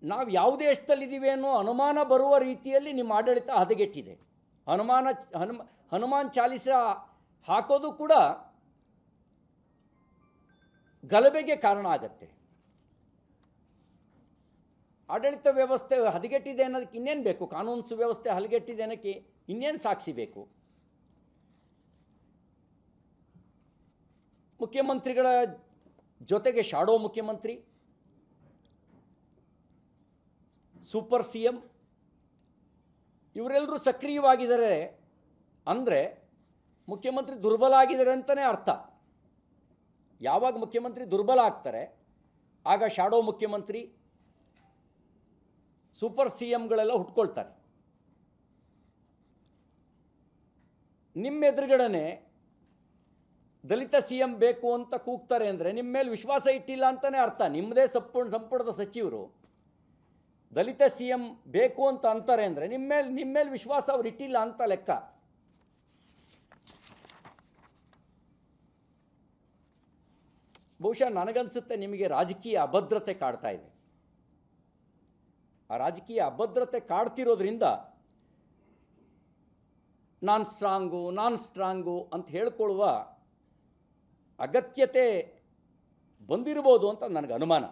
ನಾವು ಯಾವ ದೇಶದಲ್ಲಿದ್ದೀವಿ ಅನ್ನೋ ಅನುಮಾನ ಬರುವ ರೀತಿಯಲ್ಲಿ ನಿಮ್ಮ ಆಡಳಿತ ಹದಗೆಟ್ಟಿದೆ. ಹನುಮಾನ್ ಚಾಲಿಸ ಹಾಕೋದು ಕೂಡ ಗಲಭೆಗೆ ಕಾರಣ ಆಗತ್ತೆ. ಆಡಳಿತ ವ್ಯವಸ್ಥೆ ಹದಗೆಟ್ಟಿದೆ ಅನ್ನೋದಕ್ಕೆ ಇನ್ನೇನು ಬೇಕು? ಕಾನೂನು ಸುವ್ಯವಸ್ಥೆ ಹದಗೆಟ್ಟಿದೆ ಅನ್ನೋಕ್ಕೆ ಇನ್ನೇನು ಸಾಕ್ಷಿ ಬೇಕು? ಮುಖ್ಯಮಂತ್ರಿಗಳ ಜೊತೆಗೆ ಶಾಡೋ ಮುಖ್ಯಮಂತ್ರಿ, ಸೂಪರ್ ಸಿ ಎಂ ಇವರೆಲ್ಲರೂ ಸಕ್ರಿಯವಾಗಿದ್ದಾರೆ ಅಂದರೆ ಮುಖ್ಯಮಂತ್ರಿ ದುರ್ಬಲ ಆಗಿದ್ದಾರೆ ಅಂತಲೇ ಅರ್ಥ. ಯಾವಾಗ ಮುಖ್ಯಮಂತ್ರಿ ದುರ್ಬಲ ಆಗ್ತಾರೆ ಆಗ ಶಾಡೋ ಮುಖ್ಯಮಂತ್ರಿ, ಸೂಪರ್ ಸಿ ಎಂಗಳೆಲ್ಲ ಹುಟ್ಕೊಳ್ತಾರೆ. ನಿಮ್ಮ ಎದುರುಗಡೆ ದಲಿತ ಸಿ ಎಂ ಬೇಕು ಅಂತ ಕೂಗ್ತಾರೆ ಅಂದರೆ ನಿಮ್ಮ ಮೇಲೆ ವಿಶ್ವಾಸ ಇಟ್ಟಿಲ್ಲ ಅಂತಲೇ ಅರ್ಥ. ನಿಮ್ಮದೇ ಸಂಪುಟದ ಸಚಿವರು ದಲಿತ ಸಿ ಎಂ ಬೇಕು ಅಂತ ಅಂತಾರೆ ಅಂದರೆ ನಿಮ್ಮ ಮೇಲೆ ವಿಶ್ವಾಸ ಅವ್ರು ಇಟ್ಟಿಲ್ಲ ಅಂತ ಲೆಕ್ಕ. ಬಹುಶಃ ನನಗನ್ಸುತ್ತೆ ನಿಮಗೆ ರಾಜಕೀಯ ಅಭದ್ರತೆ ಕಾಡ್ತಾ ಇದೆ. ಆ ರಾಜಕೀಯ ಅಭದ್ರತೆ ಕಾಡ್ತಿರೋದ್ರಿಂದ ನಾನು ಸ್ಟ್ರಾಂಗು ಅಂತ ಹೇಳ್ಕೊಳ್ಳುವ ಅಗತ್ಯತೆ ಬಂದಿರ್ಬೋದು ಅಂತ ನನಗೆ ಅನುಮಾನ.